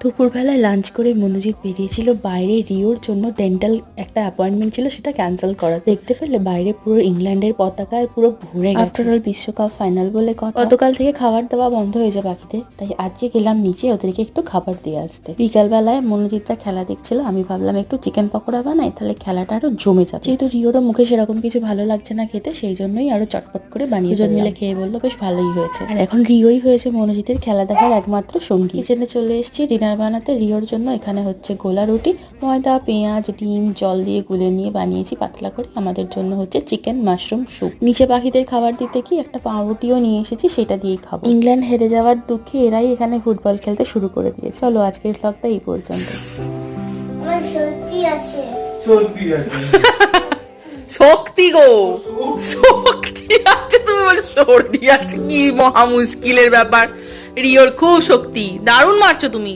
দুপুরবেলায় লাঞ্চ করে মনোজিৎ বেরিয়েছিল বাইরে রিওর জন্য ডেন্টাল একটা অ্যাপয়েন্টমেন্ট ছিল, সেটা ক্যান্সেল করা। দেখতে পেলে বাইরে পুরো ইংল্যান্ডের পতাকায় পুরো ভরে গেছে। আফটার অল বিশ্বকাপ ফাইনাল বলে কথা। গতকাল থেকে খাবার দাওয়া বন্ধ হয়েছে পাখিদের, তাই আজকে গেলাম নিচে ওদেরকে একটু খাবার দিয়ে আসতে। বিকালবেলায় মনোজিৎরা খেলা দেখছিল, আমি ভাবলাম একটু চিকেন পকোড়া বানাই, তাহলে খেলাটা আরো জমে যাবে। যেহেতু রিওরও মুখে সেরকম কিছু ভালো লাগছে না খেতে, সেই জন্যই আরো চটপট করে বানিয়ে দুজন মিলে খেয়ে বললো বেশ ভালোই হয়েছে। আর এখন রিওই হয়েছে মনোজিতের খেলা দেখার একমাত্র সঙ্গী। কিচেনে চলে এসেছি ডিনার বানাতে রিওর জন্য। এখানে হচ্ছে গোলা রুটি, ময়দা, পেঁয়াজ, ডিম জল দিয়ে গুলে নিয়ে বানিয়েছি পাতলা করে। আমাদের জন্য হচ্ছে চিকেন মাশরুম স্যুপ। নিচে পাখিদের খাবার দিতে কি একটা পাউরুটিও নিয়ে এসেছি, সেটা দিয়েই খাবো। ইংল্যান্ড হেরে যাওয়ার দুঃখে এরাই এখানে ফুটবল খেলতে শুরু করে দিয়েছে। চলো আজকের ব্লগটা এই পর্যন্ত। শক্তি গো, শক্তি আছে, তুমি বলে সর্দি আছে, কি মহা মুশকিলের ব্যাপার। রিওর খুব শক্তি, দারুণ মারছো তুমি।